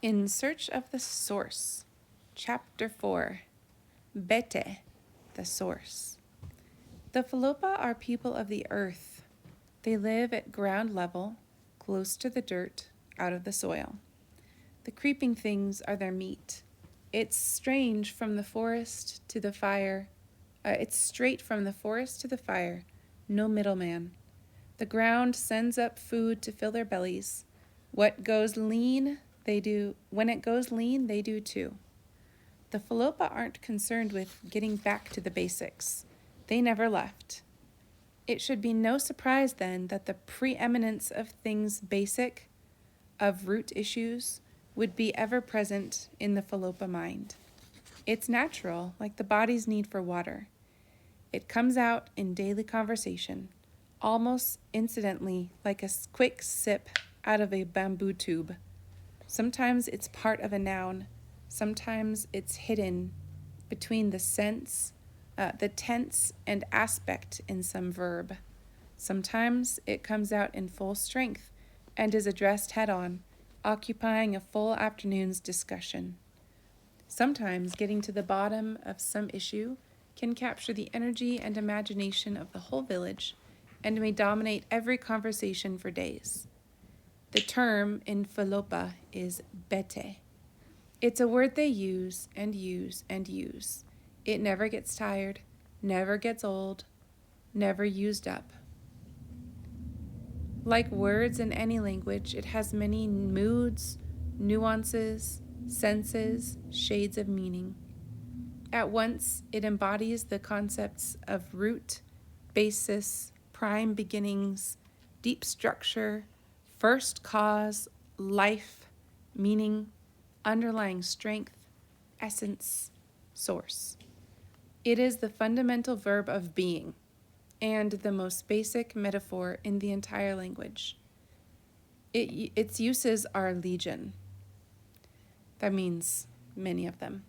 In Search of the Source, Chapter 4, Bete, the Source. The Falopa are people of the earth. They live at ground level, close to the dirt, out of the soil. The creeping things are their meat. It's strange from the forest to the fire. It's straight from the forest to the fire, no middleman. The ground sends up food to fill their bellies. When it goes lean, they do too. The Falopa aren't concerned with getting back to the basics. They never left. It should be no surprise then that the preeminence of things basic, of root issues, would be ever present in the Falopa mind. It's natural, like the body's need for water. It comes out in daily conversation, almost incidentally, like a quick sip out of a bamboo tube. Sometimes it's part of a noun. Sometimes it's hidden between the tense and aspect in some verb. Sometimes it comes out in full strength and is addressed head-on, occupying a full afternoon's discussion. Sometimes getting to the bottom of some issue can capture the energy and imagination of the whole village and may dominate every conversation for days. The term in Falopa is bete. It's a word they use and use and use. It never gets tired, never gets old, never used up. Like words in any language, it has many moods, nuances, senses, shades of meaning. At once, it embodies the concepts of root, basis, prime beginnings, deep structure, first cause, life, meaning, underlying strength, essence, source. It is the fundamental verb of being and the most basic metaphor in the entire language. Its uses are legion. That means many of them.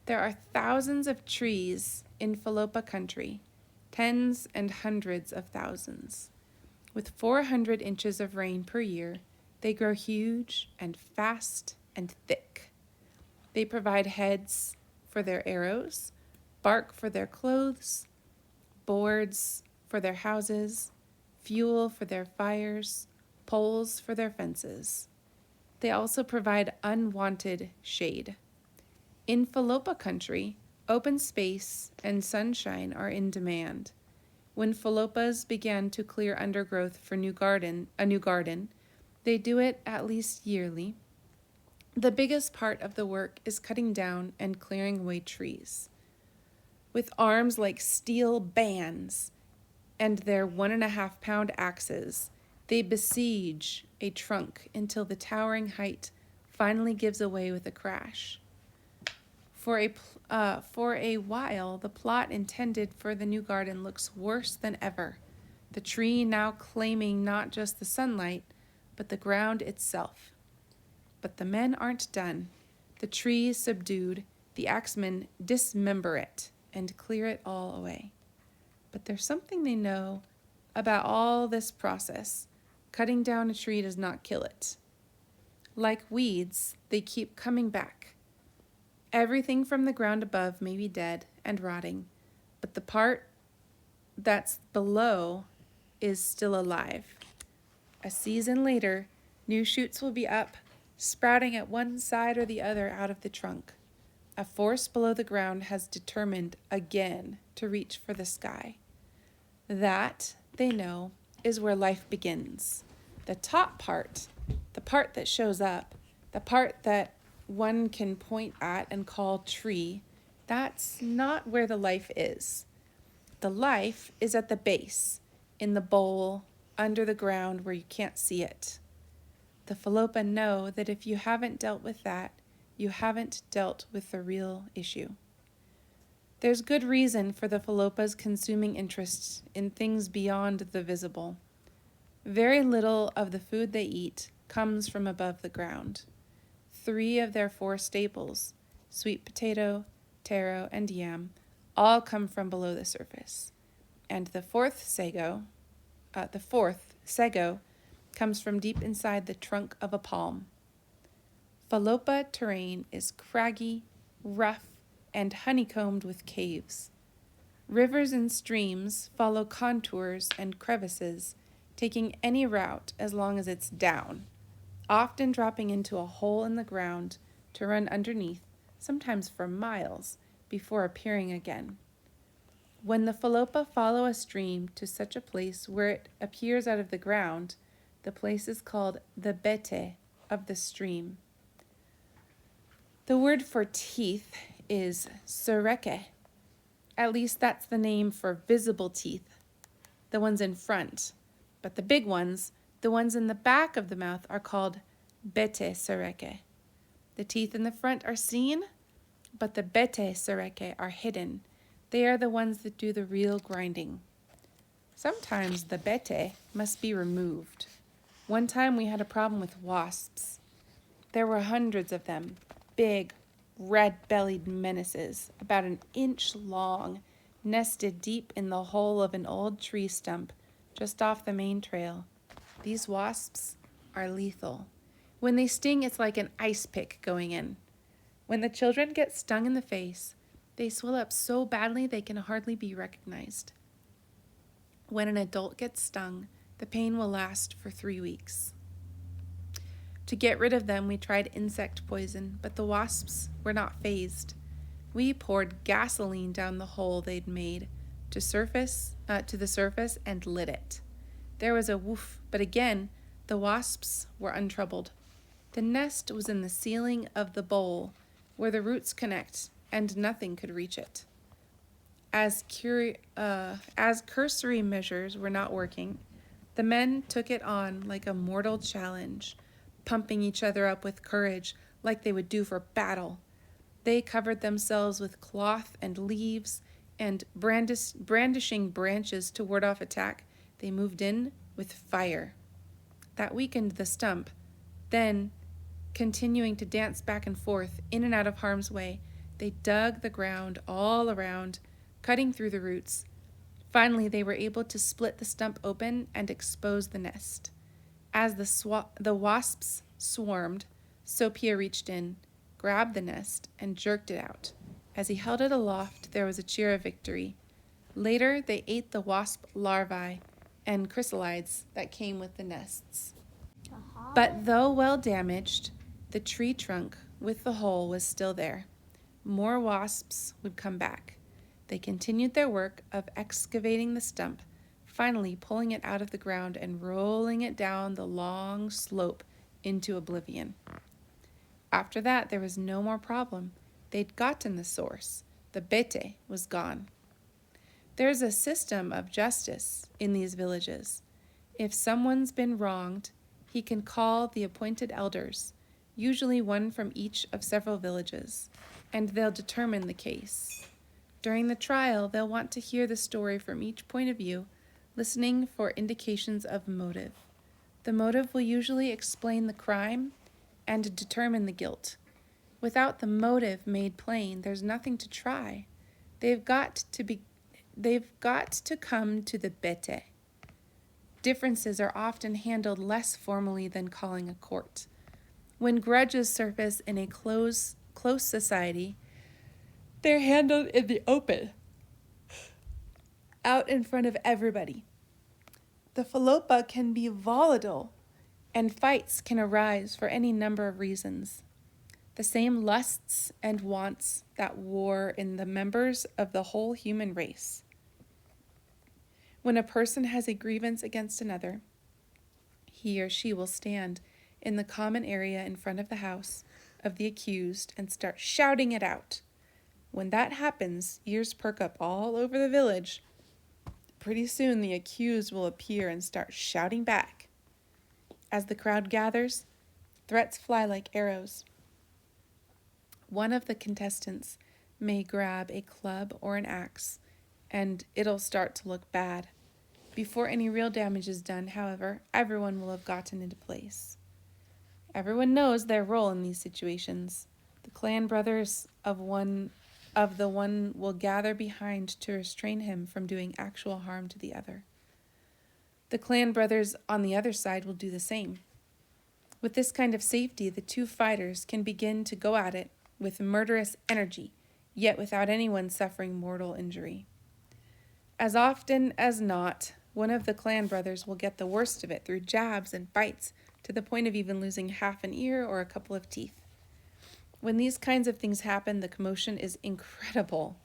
There are thousands of trees in Falopa country, tens and hundreds of thousands. With 400 inches of rain per year, they grow huge and fast and thick. They provide heads for their arrows, bark for their clothes, boards for their houses, fuel for their fires, poles for their fences. They also provide unwanted shade. In Falopa country, open space and sunshine are in demand. When Falopas began to clear undergrowth for a new garden, they do it at least yearly. The biggest part of the work is cutting down and clearing away trees. With arms like steel bands and their 1.5-pound axes, they besiege a trunk until the towering height finally gives away with a crash. For a while, the plot intended for the new garden looks worse than ever, the tree now claiming not just the sunlight, but the ground itself. But the men aren't done. The tree is subdued, the axemen dismember it and clear it all away. But there's something they know about all this process. Cutting down a tree does not kill it. Like weeds, they keep coming back. Everything from the ground above may be dead and rotting, but the part that's below is still alive. A season later, new shoots will be up, sprouting at one side or the other out of the trunk. A force below the ground has determined again to reach for the sky. That, they know, is where life begins. The top part, the part that shows up, the part that one can point at and call tree, that's not where the life is. The life is at the base, in the bowl, under the ground where you can't see it. The Falopa know that if you haven't dealt with that, you haven't dealt with the real issue. There's good reason for the Falopa's consuming interest in things beyond the visible. Very little of the food they eat comes from above the ground. 3 of their 4 staples, sweet potato, taro, and yam, all come from below the surface. And the fourth sago, comes from deep inside the trunk of a palm. Falopa terrain is craggy, rough, and honeycombed with caves. Rivers and streams follow contours and crevices, taking any route as long as it's down, often dropping into a hole in the ground to run underneath, sometimes for miles, before appearing again. When the Falopa follow a stream to such a place where it appears out of the ground, the place is called the bete of the stream. The word for teeth is sereke. At least that's the name for visible teeth, the ones in front. But the big ones, the ones in the back of the mouth, are called bete sereke. The teeth in the front are seen, but the bete sereke are hidden. They are the ones that do the real grinding. Sometimes the bete must be removed. One time we had a problem with wasps. There were hundreds of them, big, red-bellied menaces, about an inch long, nested deep in the hole of an old tree stump just off the main trail. These wasps are lethal. When they sting, it's like an ice pick going in. When the children get stung in the face, they swell up so badly they can hardly be recognized. When an adult gets stung, the pain will last for 3 weeks. To get rid of them, we tried insect poison, but the wasps were not fazed. We poured gasoline down the hole they'd made to the surface and lit it. There was a woof, but again, the wasps were untroubled. The nest was in the ceiling of the bowl, where the roots connect, and nothing could reach it. As cursory measures were not working, the men took it on like a mortal challenge, pumping each other up with courage like they would do for battle. They covered themselves with cloth and leaves, and brandishing branches to ward off attack, they moved in with fire. That weakened the stump. Then, continuing to dance back and forth, in and out of harm's way, they dug the ground all around, cutting through the roots. Finally, they were able to split the stump open and expose the nest. As the wasps swarmed, Sophia reached in, grabbed the nest, and jerked it out. As he held it aloft, there was a cheer of victory. Later, they ate the wasp larvae and chrysalides that came with the nests. But though well damaged, the tree trunk with the hole was still there. More wasps would come back. They continued their work of excavating the stump, finally pulling it out of the ground and rolling it down the long slope into oblivion. After that, there was no more problem. They'd gotten the source. The bete was gone. There's a system of justice in these villages. If someone's been wronged, he can call the appointed elders, usually one from each of several villages, and they'll determine the case. During the trial, they'll want to hear the story from each point of view, listening for indications of motive. The motive will usually explain the crime and determine the guilt. Without the motive made plain, there's nothing to try. They've got to come to the bete. Differences are often handled less formally than calling a court. When grudges surface in a close society, they're handled in the open, out in front of everybody. The Falopa can be volatile, and fights can arise for any number of reasons. The same lusts and wants that war in the members of the whole human race. When a person has a grievance against another, he or she will stand in the common area in front of the house of the accused and start shouting it out. When that happens, ears perk up all over the village. Pretty soon the accused will appear and start shouting back. As the crowd gathers, threats fly like arrows. One of the contestants may grab a club or an axe, and it'll start to look bad. Before any real damage is done, however, everyone will have gotten into place. Everyone knows their role in these situations. The clan brothers of the one will gather behind to restrain him from doing actual harm to the other. The clan brothers on the other side will do the same. With this kind of safety, the two fighters can begin to go at it with murderous energy, yet without anyone suffering mortal injury. As often as not, one of the clan brothers will get the worst of it through jabs and bites, to the point of even losing half an ear or a couple of teeth. When these kinds of things happen, the commotion is incredible.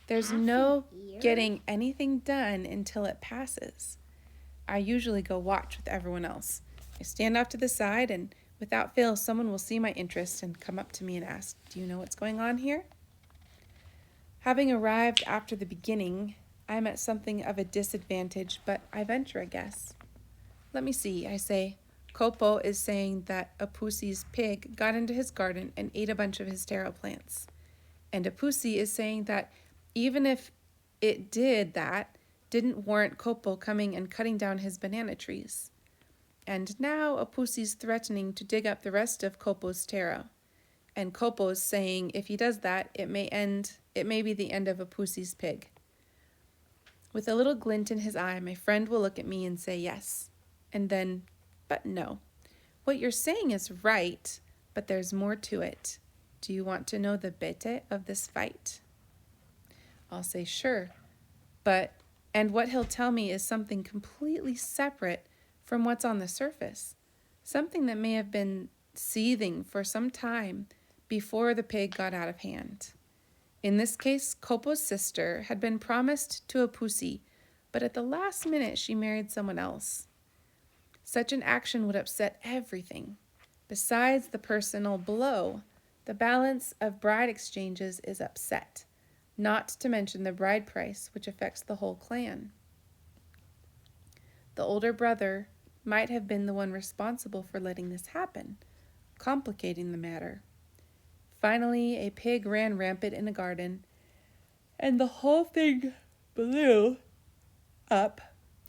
There's no getting anything done until it passes. I usually go watch with everyone else. I stand off to the side, and without fail, someone will see my interest and come up to me and ask, "Do you know what's going on here?" Having arrived after the beginning, I'm at something of a disadvantage, but I venture a guess. "Let me see," I say. "Kopo is saying that Apusi's pig got into his garden and ate a bunch of his taro plants. And Apusi is saying that even if it did that, didn't warrant Kopo coming and cutting down his banana trees. And now Apusi's threatening to dig up the rest of Kopo's taro. And Kopo's saying if he does that, it may be the end of Apusi's pig." With a little glint in his eye, my friend will look at me and say yes. And then, "But no. What you're saying is right, but there's more to it. Do you want to know the bete of this fight?" I'll say sure. And what he'll tell me is something completely separate from what's on the surface. Something that may have been seething for some time before the pig got out of hand. In this case, Kopo's sister had been promised to Apusi, but at the last minute she married someone else. Such an action would upset everything. Besides the personal blow, the balance of bride exchanges is upset, not to mention the bride price, which affects the whole clan. The older brother might have been the one responsible for letting this happen, complicating the matter. Finally, a pig ran rampant in a garden, and the whole thing blew up,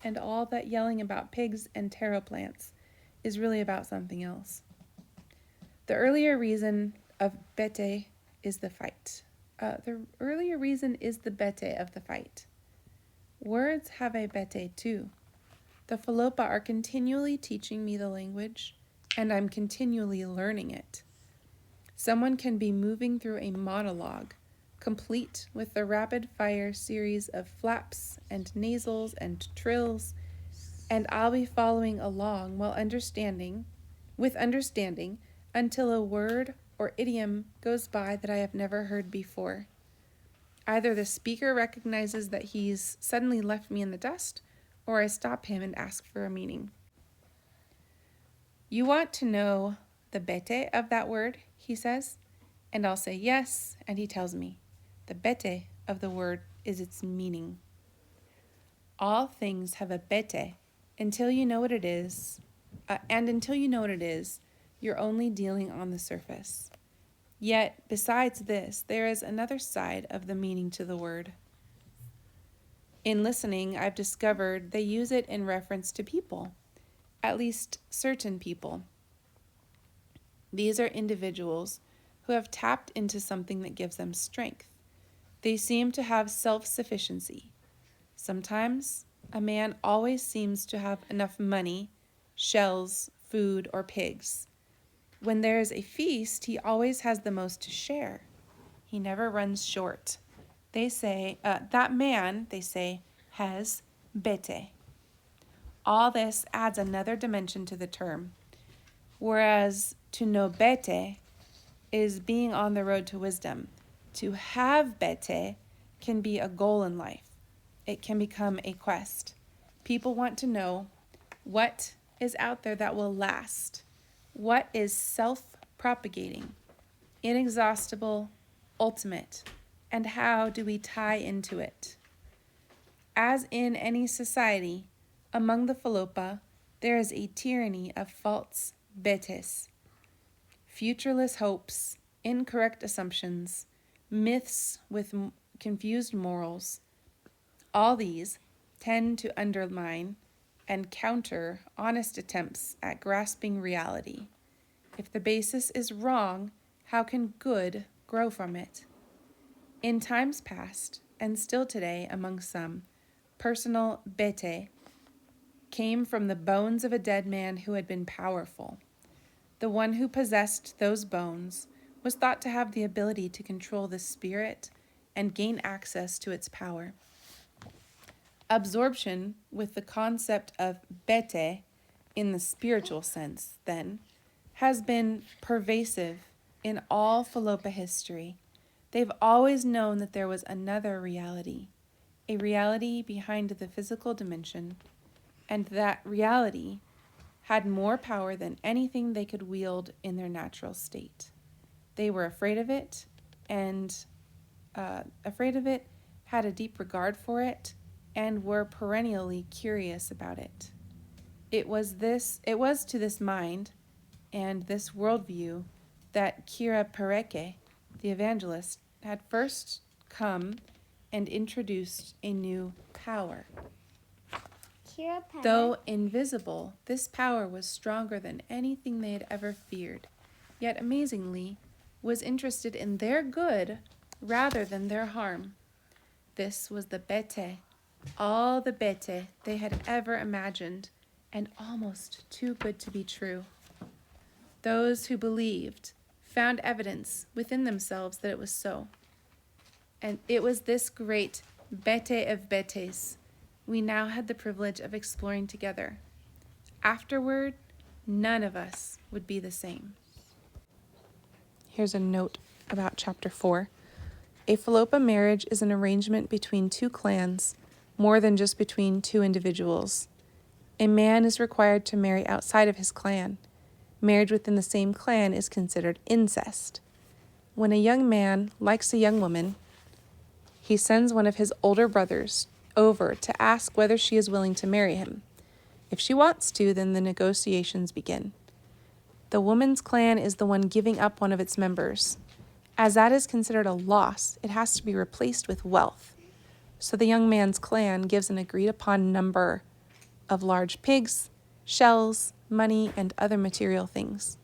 and all that yelling about pigs and taro plants is really about something else. The earlier reason of bete is the fight. Bete of the fight. Words have a bete too. The Falopa are continually teaching me the language, and I'm continually learning it. Someone can be moving through a monologue, complete with the rapid-fire series of flaps and nasals and trills, and I'll be following along with understanding, until a word or idiom goes by that I have never heard before. Either the speaker recognizes that he's suddenly left me in the dust, or I stop him and ask for a meaning. "You want to know the bete of that word?" he says, and I'll say yes, and he tells me. The bete of the word is its meaning. All things have a bete until you know what it is, and until you know what it is, you're only dealing on the surface. Yet, besides this, there is another side of the meaning to the word. In listening, I've discovered they use it in reference to people, at least certain people. These are individuals who have tapped into something that gives them strength. They seem to have self-sufficiency. Sometimes a man always seems to have enough money, shells, food, or pigs. When there is a feast, he always has the most to share. He never runs short. They say, that man, they say, has bete. All this adds another dimension to the term, whereas to know bete is being on the road to wisdom. To have bete can be a goal in life. It can become a quest. People want to know what is out there that will last. What is self-propagating, inexhaustible, ultimate, and how do we tie into it? As in any society, among the Falopa, there is a tyranny of false betes, futureless hopes, incorrect assumptions, myths with confused morals. All these tend to undermine and counter honest attempts at grasping reality. If the basis is wrong, how can good grow from it? In times past, and still today among some, personal bete came from the bones of a dead man who had been powerful. The one who possessed those bones was thought to have the ability to control the spirit and gain access to its power. Absorption with the concept of bete, in the spiritual sense, then, has been pervasive in all Falopa history. They've always known that there was another reality, a reality behind the physical dimension, and that reality had more power than anything they could wield in their natural state. They were afraid of it, and had a deep regard for it, and were perennially curious about it. It was to this mind and this worldview that Kira Pereke, the evangelist, had first come and introduced a new power. Though invisible, this power was stronger than anything they had ever feared, yet amazingly was interested in their good rather than their harm. This was the bete, all the bete they had ever imagined, and almost too good to be true. Those who believed found evidence within themselves that it was so. And it was this great bete of betes we now had the privilege of exploring together. Afterward, none of us would be the same. Here's a note about Chapter 4. A Falopa marriage is an arrangement between two clans, more than just between two individuals. A man is required to marry outside of his clan. Marriage within the same clan is considered incest. When a young man likes a young woman, he sends one of his older brothers over to ask whether she is willing to marry him. If she wants to, then the negotiations begin. The woman's clan is the one giving up one of its members. As that is considered a loss, it has to be replaced with wealth. So the young man's clan gives an agreed-upon number of large pigs, shells, money, and other material things.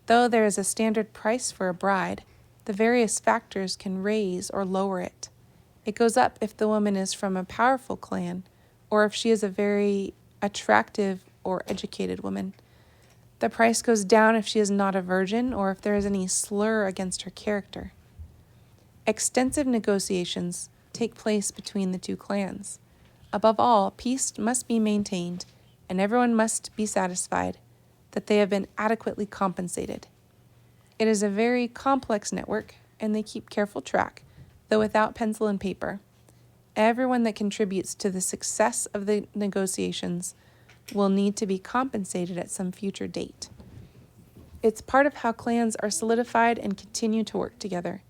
Though there is a standard price for a bride, the various factors can raise or lower it. It goes up if the woman is from a powerful clan, or if she is a very attractive or educated woman. The price goes down if she is not a virgin, or if there is any slur against her character. Extensive negotiations take place between the two clans. Above all, peace must be maintained, and everyone must be satisfied that they have been adequately compensated. It is a very complex network, and they keep careful track, though without pencil and paper. Everyone that contributes to the success of the negotiations will need to be compensated at some future date. It's part of how clans are solidified and continue to work together.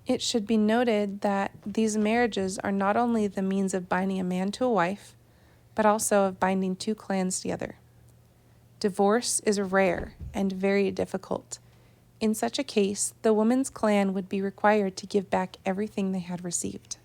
It should be noted that these marriages are not only the means of binding a man to a wife, but also of binding two clans together. Divorce is rare and very difficult. In such a case, the woman's clan would be required to give back everything they had received.